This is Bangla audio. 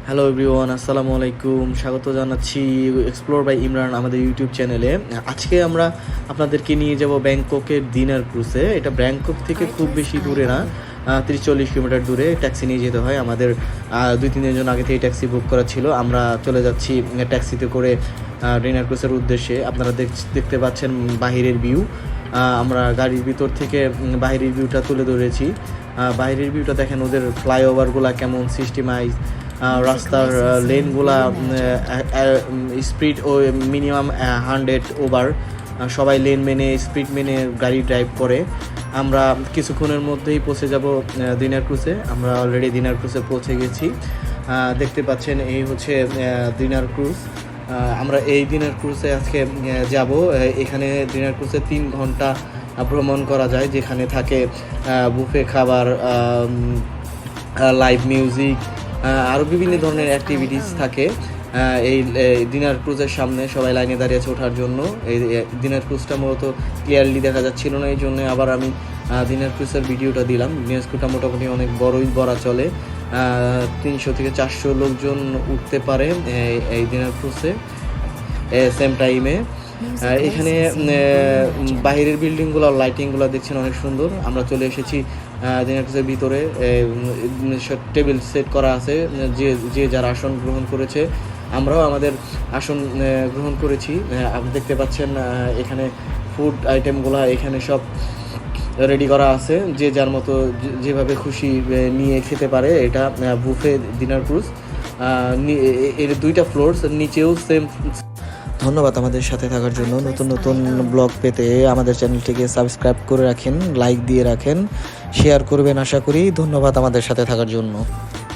হ্যালো এভরিওয়ান, আসসালামু আলাইকুম। স্বাগত জানাচ্ছি এক্সপ্লোর বাই ইমরান আমাদের ইউটিউব চ্যানেলে। আজকে আমরা আপনাদেরকে নিয়ে যাব ব্যাংককের দিনার ক্রুজে। এটা ব্যাংকক থেকে খুব বেশি দূরে না, 30-40 কিলোমিটার দূরে ট্যাক্সি নিয়ে যেতে হয়। আমাদের 2-3 দিনের জন্য আগে থেকে ট্যাক্সি বুক করা ছিল। আমরা চলে যাচ্ছি ট্যাক্সিতে করে দিনার ক্রুজের উদ্দেশ্যে। আপনারা দেখতে পাচ্ছেন বাহিরের ভিউ। আমরা গাড়ির ভিতর থেকে বাহিরের ভিউটা তুলে ধরেছি। বাইরের ভিউটা দেখেন, ওদের ফ্লাইওভারগুলো কেমন সিস্টেমাইজ, রাস্তার লেনগুলা স্পিড ও মিনিমাম 100 ওভার, সবাই লেন মেনে স্পিড মেনে গাড়ি ড্রাইভ করে। আমরা কিছুক্ষণের মধ্যেই পৌঁছে যাব দিনার ক্রুজে। আমরা অলরেডি দিনার ক্রুজে পৌঁছে গেছি। দেখতে পাচ্ছেন এই হচ্ছে দিনার ক্রুজ। আমরা এই দিনার ক্রুজে আজকে যাব। এখানে দিনার ক্রুজে 3 ঘন্টা ভ্রমণ করা যায়, যেখানে থাকে বুফে খাবার, লাইভ মিউজিক, আরও বিভিন্ন ধরনের অ্যাক্টিভিটিস থাকে। এই দিনার ক্রুজের সামনে সবাই লাইনে দাঁড়িয়ে আছে ওঠার জন্য। এই দিনার ক্রুজটা মূলত ক্লিয়ারলি দেখা যাচ্ছিল না, এই জন্য আবার আমি দিনার ক্রুজের ভিডিওটা দিলাম। দিনার ক্রুজটা মোটামুটি অনেক বড়ই বলা চলে। 300 থেকে 400 লোকজন উঠতে পারে এই দিনার ক্রুজে সেম টাইমে। এখানে বাইরের বিল্ডিংগুলো, লাইটিংগুলো দেখছেন অনেক সুন্দর। আমরা চলে এসেছি দিনার ক্রুজের ভিতরে। টেবিল সেট করা আছে, যে যার আসন গ্রহণ করেছে। আমরাও আমাদের আসন গ্রহণ করেছি। আপনি দেখতে পাচ্ছেন এখানে ফুড আইটেমগুলো এখানে সব রেডি করা আছে, যে যার মতো যেভাবে খুশি নিয়ে খেতে পারে। এটা বুফে দিনার ক্রুজ। এর 2টা ফ্লোরস, নিচেও সেম। ধন্যবাদ আমাদের সাথে থাকার জন্য। নতুন নতুন ব্লগ পেতে আমাদের চ্যানেলটিকে সাবস্ক্রাইব করে রাখেন, লাইক দিয়ে রাখেন, শেয়ার করবেন আশা করি। ধন্যবাদ আমাদের সাথে থাকার জন্য।